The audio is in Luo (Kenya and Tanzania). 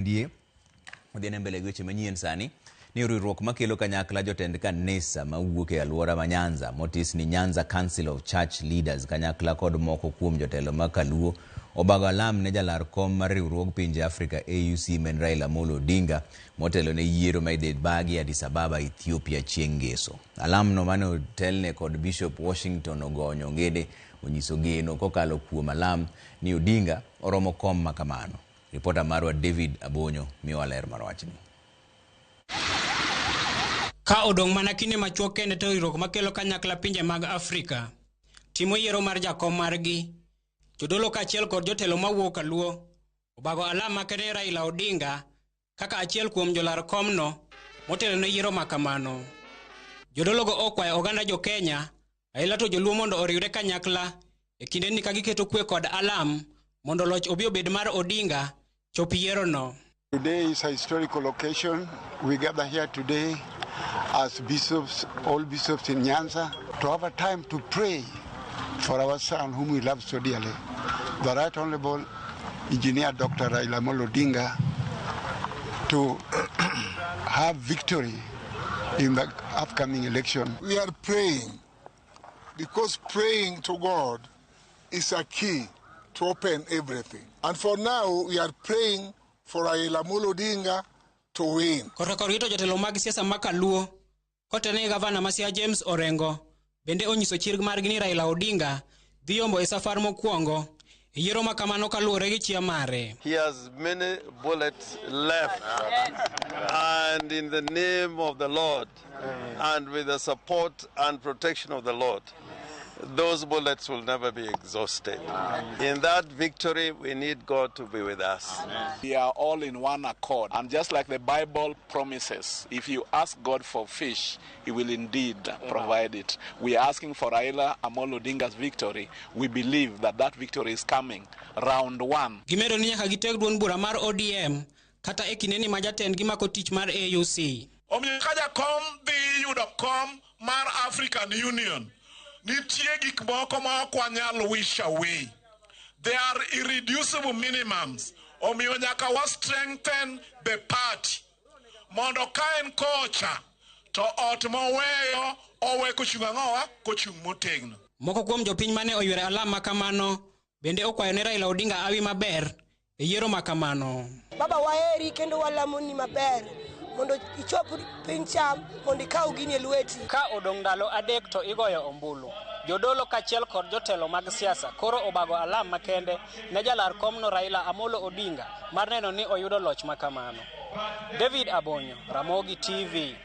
Die odhiene mbele weche manyien sani ni riwruok makelo kanyakla jotend kanisa mawuok e alwora ma Nyanza motis ni Nyanza Council of Church Leaders kanyakla kod moko kuom jotelo makaluo obago alam ne jalar kom mar riwruog pinje Afrika AUC men Raila Odinga motelo ne yiero ma idhi bagi Addis Ababa Ethiopia chieng' ngeso. Alam no mane otelne kod Bishop Washington Ogonyo Ngede onyiso geno kokalo kuom alam ni Odinga oromo kom makamano. Reporter marwa David Abonyo miwa ler mar wachni. Ka odong' mana kinde machuok kende to riwruok makelo kanyakla pinje mag Afrika timo yiero mar jakom margi, Jodolo kaachiel kod jotelo mawuok kaluo obago alama kene Raila Odinga kaka achiel kuom jolar komno motelo ne yiero makamano. Jodolo go okwayo oganda jo Kenya aila to joluo mondo oriwre kanyakla e kinde ni kagiketo kwe kod alam mondo loch obi obed mar Odinga chop yiero no. Today is a historical occasion. We gather here today as bishops, all bishops in Nyanza, to have a time to pray for our son whom we love so dearly, the Right Honorable Engineer Dr. Raila Odinga, to have victory in the upcoming election. We are praying because praying to God is a key to open everything. And for now, we are praying for Raila Odinga to win. Korito jotelo mag siasa makaluo kotene gavana masia James Orengo bende onyiso chirg margi ni Raila Odinga dhi yombo e safar mokwongo e yiero makamano kaluwore gi chia mare. He has many bullets left, and in the name of the Lord and with the support and protection of the Lord, those bullets will never be exhausted. In that victory, we need God to be with us. We are all in one accord. And just like the Bible promises, if you ask God for fish, He will indeed provide it. We are asking for Raila Odinga's victory. We believe that that victory is coming. Round one. Gimedo ni nyaka giteg duond bura mar ODM kata e kineni ma jatend gimako tich mar AUC. Omiyo ka jakom dhi yudo kom mar African Union, nitie gik moko ma ok wanyal wish away. They are irreducible minimums. Omiyo nyaka wa strengthen the party. Mondo ka en kocha to ot moweyo owe kochung' ang'owa kochung' motegno. Moko kuom jopiny mane oywero alam makamano bende okwayo ne Raila Odinga awi maber e yiero makamano. Baba waheri kendo walamoni maber mondo ichop piny cham mondo ikaw gini e lweti. Ka odong' ndalo adek to igoyo ombulu. Jodolo kaachiel kod jotelo mag siasa koro obago alam makende ne jalar komno Raila Odinga mar neno ni oyudo loch makamano. David Abonyo, Ramogi TV.